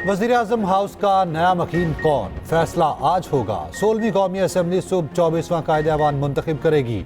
वज़ीर-ए-आज़म हाउस का नया मकीन कौन, फैसला आज होगा। 16वीं कौमी असम्बली सुबह 24वां कायदे अवान मुंतखब करेगी।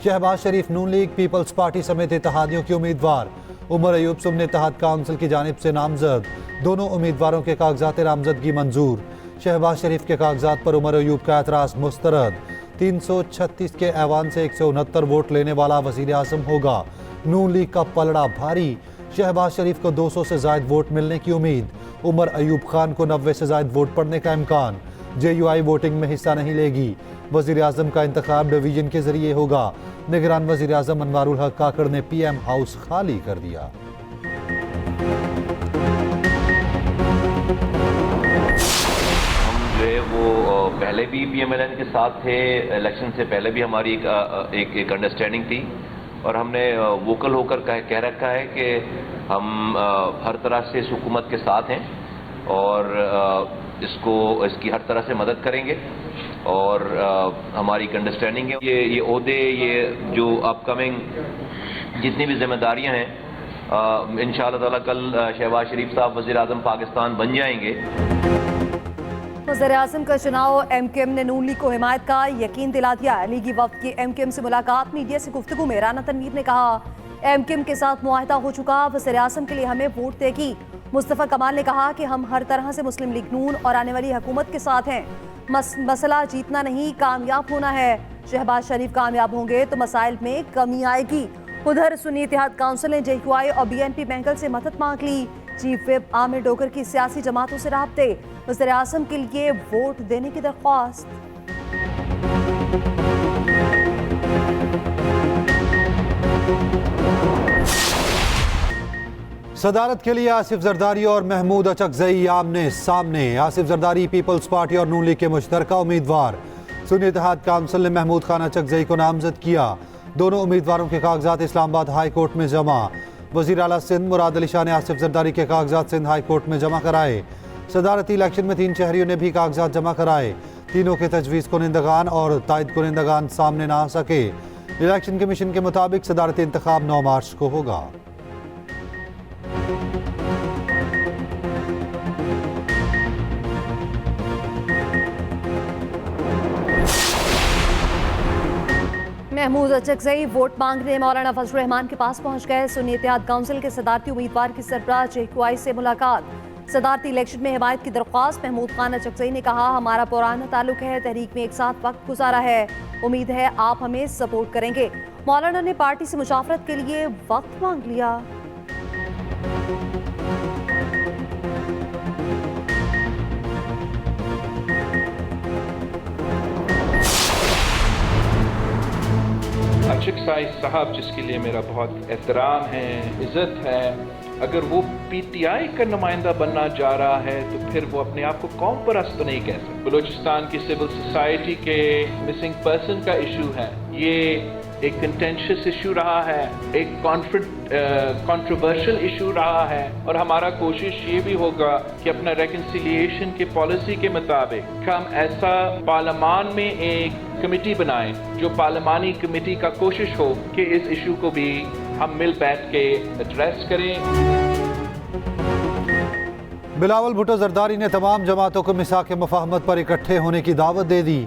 शहबाज शरीफ नून लीग पीपल्स पार्टी समेत इत्तेहादियों के उम्मीदवार। उमर अयूब सुमन इत्तेहाद काउंसिल की जानिब से नामजद। दोनों उम्मीदवारों के कागजात नामजदगी मंजूर। शहबाज शरीफ के कागजात पर उमर अयूब का एतराज़ मुस्तरद। 336 के ऐवान से 169 वोट लेने वाला वज़ीर-ए-आज़म होगा। नून लीग का पलड़ा भारी। शहबाज शरीफ को 200 से ज़ायद वोट मिलने की उम्मीद। उमर अयूब खान को 90 से ज़ायद वोट पड़ने का इम्कान। JUI वोटिंग में हिस्सा नहीं लेगी। वज़ीर-ए-आज़म का इंतखाब डिवीजन के जरिए होगा। निगरान वज़ीर-ए-आज़म अनवारुल हक काकड़ ने PM हाउस खाली कर दिया। वो पहले भी PMLN के साथ थे, इलेक्शन से पहले भी हमारी एक अंडरस्टैंडिंग थी और हमने वोकल होकर कह रखा है कि हम हर तरह से इस हुकूमत के साथ हैं और इसकी हर तरह से मदद करेंगे और हमारी एक अंडरस्टैंडिंग है। ये ओहदे, ये जो अपकमिंग जितनी भी जिम्मेदारियां हैं, इंशाअल्लाह ताला कल शहबाज शरीफ साहब वज़ीर-ए-आज़म पाकिस्तान बन जाएंगे। वज़ीर-ए-आज़म का चुनाव MKM ने नून लीग को हिमायत का यकीन दिला दिया। लीगी वफ्द की MKM से मुलाकात। मीडिया से गुफ्तगू में राना तनवीर ने कहा, MKM के साथ मुआहदा हो चुका, वज़ीर-ए-आज़म के लिए हमें वोट देगी। मुस्तफ़ा कमाल ने कहा कि हम हर तरह से मुस्लिम लीग नून और आने वाली हुकूमत के साथ हैं। मसला जीतना नहीं, कामयाब होना है। शहबाज शरीफ कामयाब होंगे तो मसाइल में कमी आएगी। उधर सुन्नी इत्तेहाद काउंसिल ने JUI और BNP बैंगल से मदद मांग ली। चीफ विप आमिर डोगर की सियासी जमातों से राब्ते। वज़ीर-ए-आज़म के लिए वोट देने की दरख्वास्त। सदारत के लिए आसिफ जरदारी और महमूद अचकज़ई आमने सामने। आसिफ जरदारी पीपल्स पार्टी और नून लीग के मुश्तरका उम्मीदवार। सुन्नी इत्तेहाद काउंसिल ने महमूद खान अचकज़ई को नामजद किया। दोनों उम्मीदवारों के कागजात इस्लामाबाद हाई कोर्ट में जमा। वज़ीर आला सिंध मुराद अली शाह ने आसिफ जरदारी के कागजात सिंध हाई कोर्ट में जमा कराए। सदारती इलेक्शन में 3 शहरियों ने भी कागजात जमा कराए। तीनों के तजवीज़ कुनिंदगान और तायद कुनिंदगान सामने ना आ सके। इलेक्शन कमीशन के मुताबिक सदारती इंतखाब 9 मार्च को होगा। महमूद अचकज़ई वोट मांगने मौलाना फजल रहमान के पास पहुंच गए। सुन्नी इत्तेहाद काउंसिल के सदारती उम्मीदवार की सरबराह JUI से मुलाकात। सदारती इलेक्शन में हिमायत की दरख्वास्त। महमूद खान अचकज़ई ने कहा, हमारा पुराना ताल्लुक है, तहरीक में एक साथ वक्त गुजारा है, उम्मीद है आप हमें सपोर्ट करेंगे। मौलाना ने पार्टी से मुशावरत के लिए वक्त मांग लिया। अचकज़ई साहब, जिसके लिए मेरा बहुत एहतराम है, इज़्ज़त है, अगर वो PTI का नुमाइंदा बनना जा रहा है तो फिर वो अपने आप को कौम परस्त तो नहीं कह सकता। बलूचिस्तान की सिविल सोसाइटी के मिसिंग पर्सन का इशू है, ये एक कंटेंशियस इशू रहा है, एक कंट्रोवर्शियल इशू रहा है और हमारा कोशिश ये भी होगा कि अपना रेकन्सिलिएशन के पॉलिसी के मुताबिक हम ऐसा पार्लियामान में एक कमेटी बनाएं जो पार्लियामानी कमेटी का कोशिश हो कि इस इशू को भी हम मिल बैठ के एड्रेस करें। बिलावल भुट्टो जरदारी ने तमाम जमातों को मिसाक मफाहमत पर इकट्ठे होने की दावत दे दी।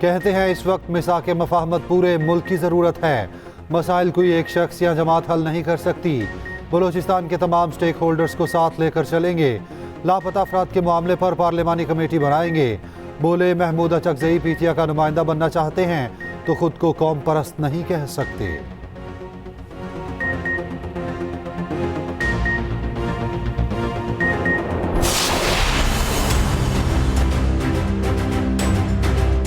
कहते हैं इस वक्त मिसाक मफाहमत पूरे मुल्क की ज़रूरत है। मसाइल कोई एक शख्स या जमात हल नहीं कर सकती। बलूचिस्तान के तमाम स्टेक होल्डर्स को साथ लेकर चलेंगे। लापता अफराद के मामले पर पार्लियामानी कमेटी बनाएंगे। बोले, महमूद अचकज़ई PTI का नुमाइंदा बनना चाहते हैं तो खुद को कौम परस्त नहीं कह सकते।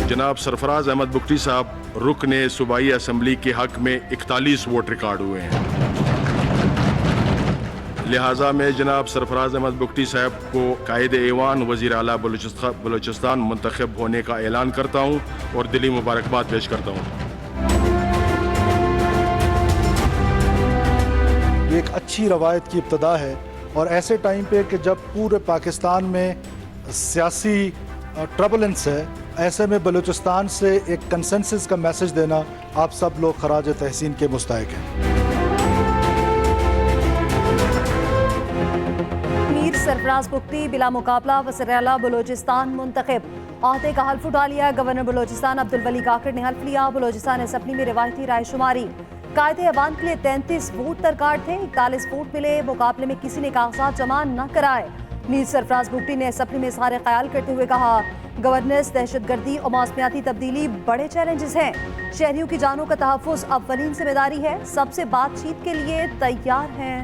जनाब सरफराज अहमद बुख्ती साहब रुकने सूबाई असम्बली के हक में 41 वोट रिकॉर्ड हुए हैं। लिहाजा मैं जनाब सरफराज अहमद बुख्ती साहब को कायदे ऐवान वज़ीर आला बलूचिस्तान मुंतखब होने का ऐलान करता हूँ और दिली मुबारकबाद पेश करता हूँ। ये एक अच्छी रवायत की इब्तदा है और ऐसे टाइम पे कि जब पूरे पाकिस्तान में सियासी ट्रबलेंस है, ऐसे में बलूचिस्तान से एक कंसेंसस का मैसेज देना आप सब लोग खराज तहसीन के मुस्तहिक हैं। सरफराज बुगटी बिला मुकाबला वज़ीर-ए-आला बलूचिस्तान मुंतखब। अहदे का हल्फ उठा लिया। गवर्नर बलूचिस्तान अब्दुल वली काकड़ ने हल्फ लिया। बलूचिस्तान असेंबली में रिवायती रायशुमारी। कायदे अवान के लिए 33 वोट दरकार थे, 41 वोट मिले। मुकाबले में किसी ने कागजात जमा न कराए। मीर सरफराज बुगटी ने असेंबली में इज़हार ख्याल करते हुए कहा, गवर्नेंस, दहशतगर्दी और मौसमियाती तब्दीली बड़े चैलेंजेस हैं। शहरियों की जानों का तहफ़्फ़ुज़ अव्वलीन जिम्मेदारी है। सबसे बातचीत के लिए तैयार हैं।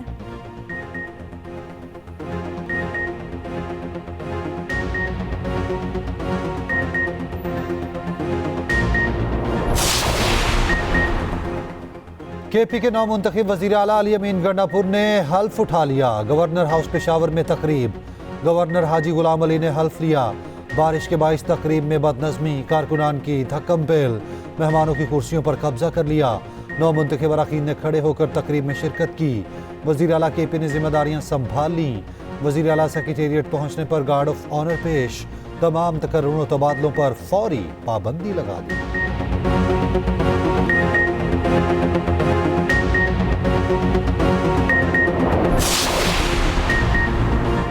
KP के नौ मुंतखब वज़ीर आला अली अमीन गंडापुर ने हल्फ उठा लिया। गवर्नर हाउस पेशावर में तकरीब। गवर्नर हाजी गुलाम अली ने हल्फ लिया। बारिश के बाइस तकरीब में बदनज़मी, कारकुनान की धक्कम पेल, मेहमानों की कुर्सियों पर कब्जा कर लिया। नौ मुंतखब अरकान ने खड़े होकर तकरीब में शिरकत की। वज़ीर आला KP ने जिम्मेदारियाँ संभाल लीं। वज़ीर आला सेक्रेटेरिएट पहुँचने पर गार्ड ऑफ ऑनर पेश। तमाम तकर्रुरों तबादलों पर फौरी पाबंदी लगा दी।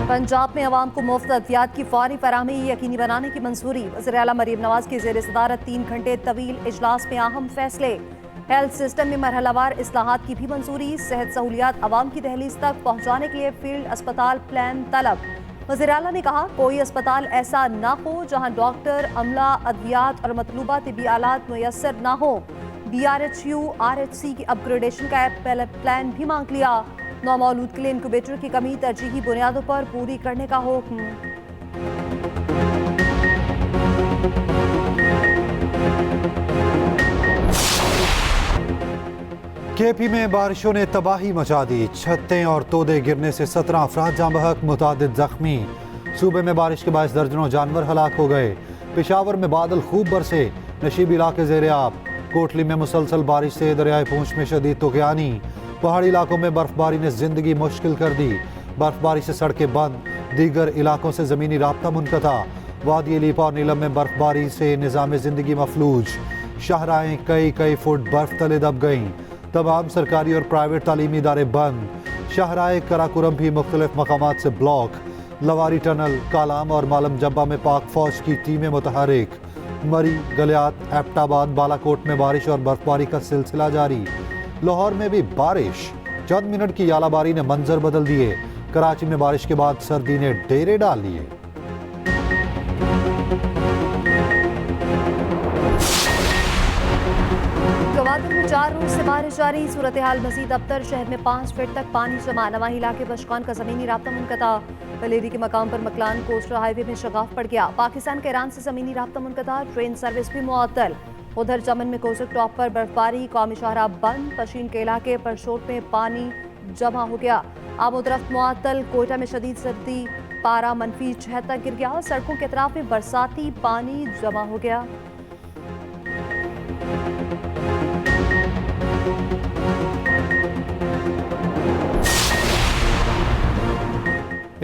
पंजाब में अवाम को मुफ्त अद्वियात की फौरी फराहमी यकीनी बनाने की मंजूरी। वज़ीर-ए-आला मरीम नवाज की ज़ेर सदारत 3 घंटे तवील इजलास में अहम फैसले। हेल्थ सिस्टम में मरहलावार इस्लाहात की भी मंजूरी। सेहत सहूलियात अवाम की दहलीज तक पहुँचाने के लिए फील्ड अस्पताल प्लान तलब। वज़ीर-ए-आला ने कहा, कोई अस्पताल ऐसा ना हो जहाँ डॉक्टर, अमला, अद्वियात और मतलूबा तिब्बी आलात मुयस्सर ना हो। BRHU RHC की अपग्रेडेशन का प्लान भी मांग लिया। नौमौलूद के लिए इंक्यूबेटर की कमी तरजीही बुनियादों पर पूरी करने का हुक्म। KP में बारिशों ने तबाही मचा दी। छतें और तोदे गिरने से 17 अफराद जाँ बहक, मुतादिद जख्मी। सूबे में बारिश के बायस दर्जनों जानवर हलाक हो गए। पेशावर में बादल खूब बरसे, नशीब इलाके ज़ेरे आब। कोटली में मुसलसल बारिश से दरियाए पूंछ में शदीद तुग़यानी। पहाड़ी इलाकों में बर्फबारी ने जिंदगी मुश्किल कर दी। बर्फबारी से सड़कें बंद, दीगर इलाकों से ज़मीनी राब्ता मुनक़ता। वादी लीपा और नीलम में बर्फबारी से निज़ाम ज़िंदगी मफलूज। शाहराएँ कई फुट बर्फ तले दब गईं। तमाम सरकारी और प्राइवेट तालीमी इदारे बंद। शाहराए कराकुरम भी मुख्तलिफ मकामात से ब्लॉक। लवारी टनल, कालाम और मालम जब्बा में पाक फौज की टीमें मुतहरिक। मरी, गलियात, एबटाबाद, बालाकोट में बारिश और बर्फबारी का सिलसिला जारी। लाहौर में भी बारिश। चंद मिनट की यालाबारी ने मंजर बदल दिए। कराची में बारिश के बाद सर्दी ने डेरे डाल लिए। गवादर में 4 रोज से बारिश जारी। सूरत हाल मजीद अबतर। शहर में 5 फीट तक पानी जमा। नवाही इलाके बशकान का जमीनी राब्ता मुनक़ता। बलेरी के मकाम पर मकलान कोस्टर हाईवे में शगाफ पड़ गया। पाकिस्तान के ईरान से जमीनी राब्ता मुनक़ता। ट्रेन सर्विस भी मुअत्तल। उधर चमन में कोसर टॉप पर बर्फबारी। कौमी शाहरा बंद। पशीन के इलाके पर शोट में पानी जमा हो गया। आमोदरफ्त मुअत्तल। कोयटा में शदीद सर्दी, पारा -76 गिर गया। सड़कों के अतराफ में बरसाती पानी जमा हो गया।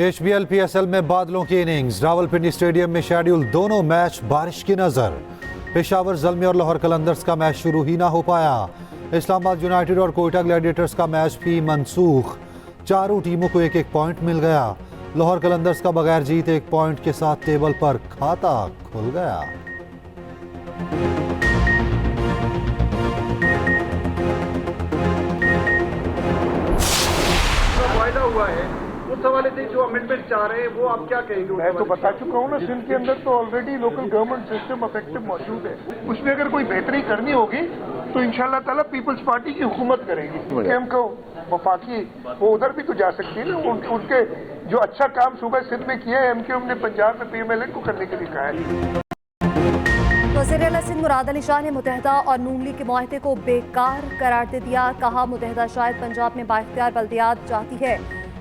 HBL PSL में बादलों की इनिंग्स। रावलपिंडी स्टेडियम में शेड्यूल दोनों मैच बारिश की नजर। पेशावर ज़ल्मी और लाहौर कलंदर्स का मैच शुरू ही ना हो पाया। इस्लामाबाद यूनाइटेड और कोयटा ग्लैडिएटर्स का मैच भी मनसूख। चारों टीमों को 1-1 पॉइंट मिल गया। लाहौर कलंदर्स का बगैर जीत 1 पॉइंट के साथ टेबल पर खाता खुल गया। वायदा हुआ है उस हवाले से जो अमेंडमेंट चाह रहे हैं वो आप क्या कहेंगे? मैं तो बता चुका हूँ ना, सिंध के अंदर तो already local government system effective मौजूद है। उसमें अगर कोई बेहतरी करनी होगी तो इंशाल्लाह ताला पीपल्स पार्टी की हुकूमत करेगी। एम को वफाकी वो उधर भी तो जा सकती है ना। उनके जो अच्छा काम सूबा सिंध में किया है MQM ने पंजाब में PMLN को करने के लिए कहा है। वज़ीर-ए-आला सिंध मुराद अली शाह ने मुत्तहिदा और नून लीग के मुआहदे को बेकार करार दे दिया। कहा, मुत्तहिदा शायद पंजाब में बाइख्तियार बल्दियात चाहती है।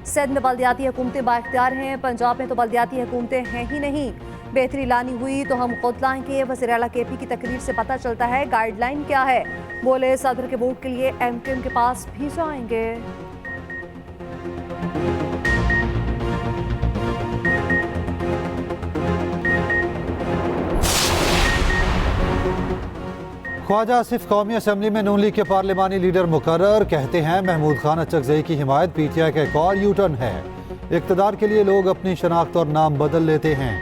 सिंध में बल्दियाती हुकूमतें बाइख्तियार हैं, पंजाब में तो बल्दियाती हुकूमतें हैं ही नहीं। बेहतरी लानी हुई तो हम खुद लाएंगे। वज़ीर-ए-आला KP की तकरीर से पता चलता है गाइडलाइन क्या है। बोले, सदर के वोट के लिए MQM के पास भी जाएंगे। ख्वाजा आसिफ कौमी असेंबली में नून लीग के पार्लिमानी लीडर मुकर्रर। कहते हैं महमूद खान अचकजई की हिमायत PTI का एक और यूटर्न है। इक़्तिदार के लिए लोग अपनी शनाख्त और नाम बदल लेते हैं।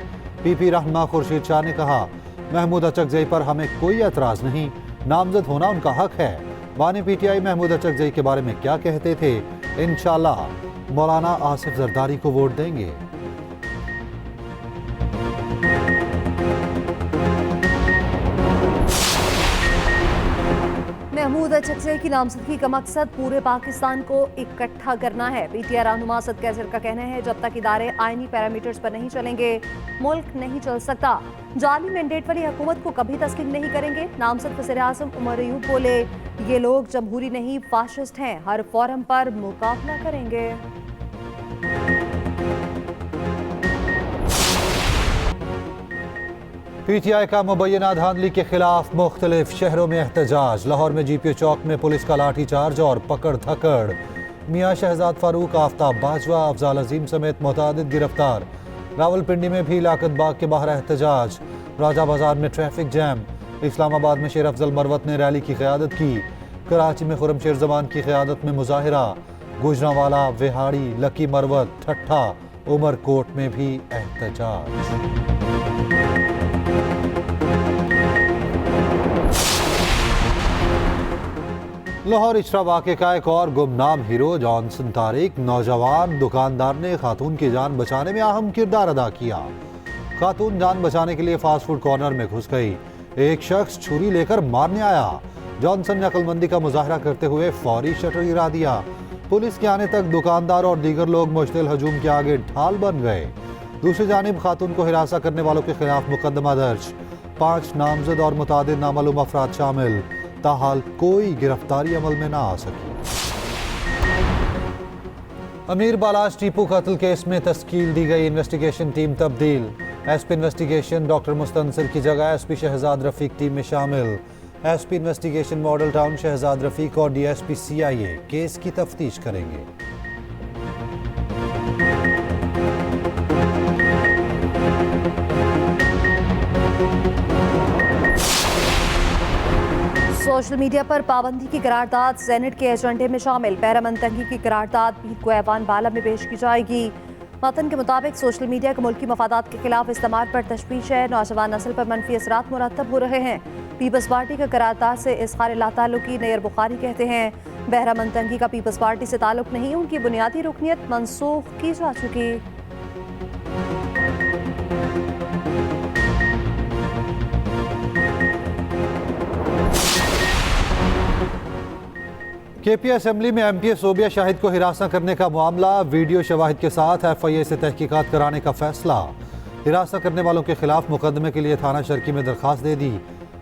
पीपी रहनुमा खुर्शीद शाह ने कहा, महमूद अचकजई पर हमें कोई एतराज़ नहीं, नामजद होना उनका हक है। बानी पीटीआई महमूद अचकजई के बारे में क्या कहते थे, इंशाअल्लाह मौलाना आसिफ जरदारी को वोट देंगे। महमूद अचकजई की नामजदगी का मकसद पूरे पाकिस्तान को इकट्ठा करना है। पीटीआई रहनुमा असद कैसर का कहना है, जब तक इदारे आईनी पैरामीटर्स पर नहीं चलेंगे मुल्क नहीं चल सकता। जाली मैंडेट वाली हुकूमत को कभी तस्लीम नहीं करेंगे। नामजद वज़ीर-ए-आज़म उमर अयूब बोले, ये लोग जमहूरी नहीं फाशिस्ट हैं, हर फोरम पर मुकाबला करेंगे। पीटीआई का मुबैना धांधली के खिलाफ मुख्तलिफ शहरों में एहतजाज। लाहौर में जीपीओ चौक में पुलिस का लाठी चार्ज और पकड़ धकड़। मियां शहजाद फारूक, आफ्ताब बाजवा, अफजाल अजीम समेत मुतादिद गिरफ्तार। रावलपिंडी में भी लाकत बाग के बाहर एहतजाज। राजा बाजार में ट्रैफिक जैम। इस्लामाबाद में शेर अफजल मरवत ने रैली की क़यादत की। कराची में खुरमशेर जमान की क़यादत में मुजाहिरा। गुजरांवाला, विहाड़ी, लकी मरवत, ठट्ठा, उमरकोट में भी एहतजाज। लाहौर इचरा वाक़े का एक और गुमनाम हीरो जॉनसन तारिक, नौजवान दुकानदार ने खातून की जान बचाने में अहम किरदार अदा किया। खातून जान बचाने के लिए फास्ट फूड कॉर्नर में घुस गई। एक शख्स छुरी लेकर मारने आया। जॉनसन ने अक्लमंदी का मुजाहरा करते हुए फौरी शटर गिरा दिया। पुलिस के आने तक दुकानदार और दीगर लोग मुश्तिल हजूम के आगे ढाल बन गए। दूसरी जानिब खातून को हिरासा करने वालों के खिलाफ मुकदमा दर्ज। 5 नामजद और मुतादिद नामालूम अफराद शामिल। ताहाल कोई गिरफ्तारी अमल में ना आ सकी। अमीर बालाश टीपू कत्ल केस में तश्कील दी गई इन्वेस्टिगेशन टीम तब्दील। एसपी इन्वेस्टिगेशन डॉक्टर मुस्तनसिर की जगह एसपी शहजाद रफीक टीम में शामिल। SP investigation Model Town Shahzad Rafiq और डीएसपी सीआईए केस की तफ्तीश करेंगे। सोशल मीडिया पर पाबंदी की करारदाद सेनेट के एजेंडे में शामिल। पैरामंतंगी की करारदाद पीर को ऐवान बाला में पेश की जाएगी। मतन के मुताबिक सोशल मीडिया के मुल्की मफादात के खिलाफ इस्तेमाल पर तशवीश है। नौजवान नस्ल पर मनफी असरात मुरतब हो रहे हैं। पीपल्स पार्टी का करारदाद से इज़हार लाताल्लुकी नैयर बुखारी कहते हैं, बहरामंतंगी का पीपल्स पार्टी से ताल्लुक नहीं, उनकी बुनियादी रुकनीत मनसूख की जा चुकी। केपी असेंबली में एमपी सोबिया शाहिद को हिरासत करने का मामला। वीडियो शवाहिद के साथ एफआईए से तहकीकात कराने का फैसला। हिरासत करने वालों के खिलाफ मुकदमे के लिए थाना शर्की में दरखास्त दे दी।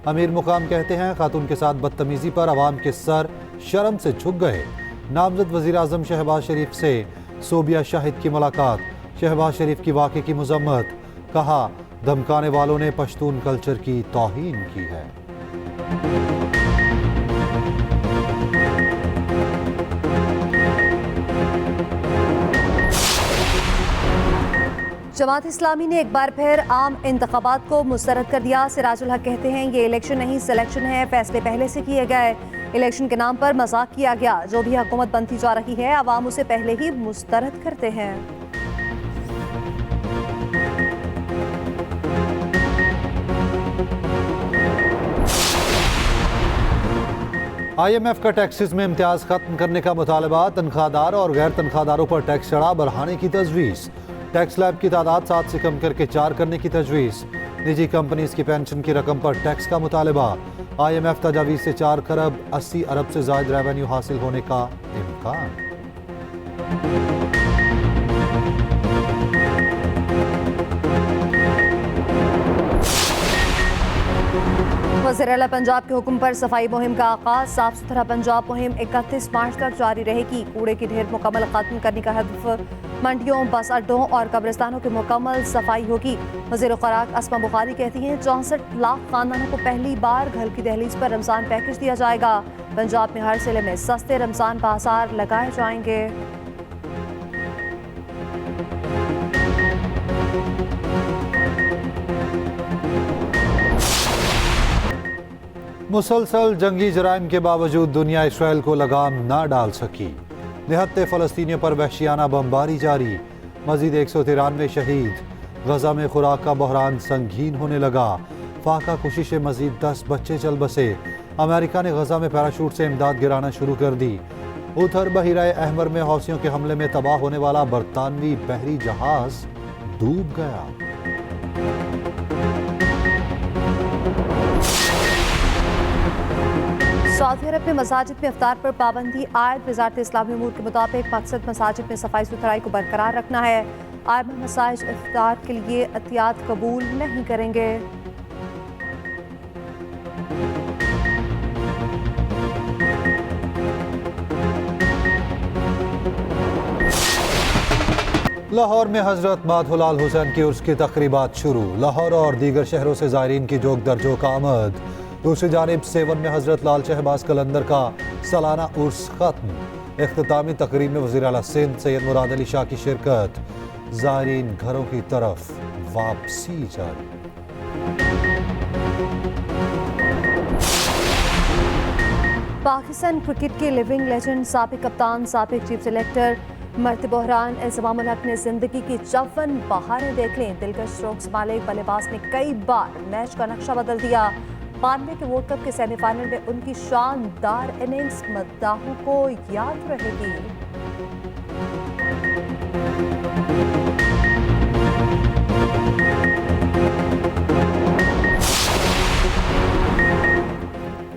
अमीर मुकाम कहते हैं, खातून के साथ बदतमीजी पर अवाम के सर शर्म से झुक गए। नामजद वज़ीर आज़म शहबाज शरीफ से सोबिया शाहिद की मुलाकात। शहबाज शरीफ की वाक़े की मजम्मत। कहा, धमकाने वालों ने पश्तून कल्चर की तौहीन की है। जमात इस्लामी ने एक बार फिर आम इंतखाबात को मुस्तरद कर दिया। सिराजुल हक कहते हैं, ये इलेक्शन नहीं सिलेक्शन है, फैसले पहले से किए गए। इलेक्शन के नाम पर मजाक किया गया। जो भी हुकूमत बनती जा रही है, अवाम उसे पहले ही मुस्तरद करते हैं। IMF का टैक्सेस में इम्तियाज खत्म करने का मुतालबा। तनख्वाहदार और गैर तनख्वाहदारों पर टैक्स चढ़ा बढ़ाने की तजवीज़। टैक्स स्लैब की तादाद 7 से कम करके 4 करने की तजवीज़। निजी कंपनीज की पेंशन की रकम पर टैक्स का मुतालबा। IMF तजावीज़ से 4 खरब 80 अरब से ज़ायद रेवेन्यू हासिल होने का इम्कान। वज़ीर आला पंजाब के हुक्म पर सफाई मुहिम का आगाज। साफ सुथरा पंजाब मुहिम 31 मार्च तक जारी रहेगी। कूड़े की ढेर मुकम्मल खत्म करने का हदफ। मंडियों, बस अड्डों और कब्रिस्तानों की मुकम्मल सफाई होगी। वज़ीर खुराक अस्मा बुखारी कहती हैं, 64 लाख खानदानों को पहली बार घर की दहलीज पर रमज़ान पैकेज दिया जाएगा। पंजाब में हर जिले में सस्ते रमज़ान बाजार लगाए जाएंगे। मुसलसल जंगी जराइम के बावजूद दुनिया इसराइल को लगाम ना डाल सकी। निहत्ते फ़लस्तीनियों पर वहशियाना बमबारी जारी। मजीद 193 शहीद। गजा में खुराक का बहरान संगीन होने लगा। फाका खुशी से मजीद 10 बच्चे चल बसे। अमेरिका ने गजा में पैराशूट से इमदाद गिराना शुरू कर दी। उधर बहिराए अहमर में हौसियों के हमले में तबाह होने वाला बरतानवी बहरी जहाज डूब गया। सऊदी अरब में मसाजिद में इफ्तार पर पाबंदी आयत। वज़ारत इस्लामी उमूर के मुताबिक मकसद मसाजिद में सफाई सुथराई को बरकरार रखना है। आयत मसाजिद इफ्तार के लिए अतियात कबूल नहीं करेंगे। लाहौर में हजरत माधुलाल हुसैन की उर्स की तकरीबात शुरू। लाहौर और दीगर शहरों से ज़ायरीन की जोक दर्जों का आमद। दूसरी जानिब सेवन में हजरत लाल शहबाज कलंदर का सालाना उर्स खत्म। इख्तितामी तकरीब में वज़ीर आला सिंध सैयद मुराद अली शाह की शिरकत। ज़ायरीन घरों की तरफ वापसी जारी। पाकिस्तान क्रिकेट के लिविंग लेजेंड साबिक कप्तान साबिक चीफ सेलेक्टर मर्द बहरान इल्ज़ामुल हक ने जिंदगी की 54 बहारें देख लें। दिलकश स्ट्रोक्स वाले बल्लेबाज ने कई बार मैच का नक्शा बदल दिया। 92 के वर्ल्ड कप के सेमीफाइनल में उनकी शानदार इनिंग्स मद्दाहों को याद रहेगी।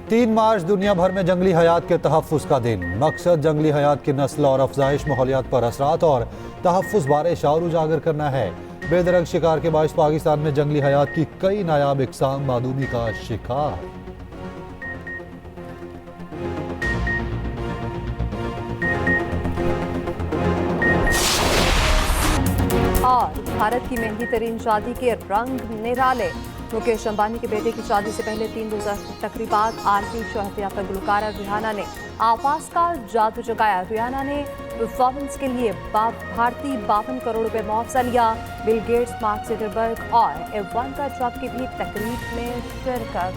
तीन मार्च दुनिया भर में जंगली हयात के तहफ़्फ़ुज़ का दिन। मकसद जंगली हयात की नस्ल और अफजाइश, माहौलियात पर असरात और तहफ़्फ़ुज़ बारे शऊर उजागर करना है। बेदरंग शिकार के बायस पाकिस्तान में जंगली हयात की कई नायाब इकसाम मादूमी का शिकार। और भारत की महंगी तरीन शादी के रंग निराले। मुकेश अंबानी के बेटे की शादी से पहले 3 रोजा तकरीबात। आरती शोहरत याफ्ता गुलकारा रिहाना ने आवाज का जादू जगाया। रिहाना ने परफॉर्मेंस के लिए भारतीय 52 करोड़ रुपए मुआवजा लिया। बिल गेट्स, मार्क ज़करबर्ग और इवांका ट्रम्प की भी तकरीब में शिरकत।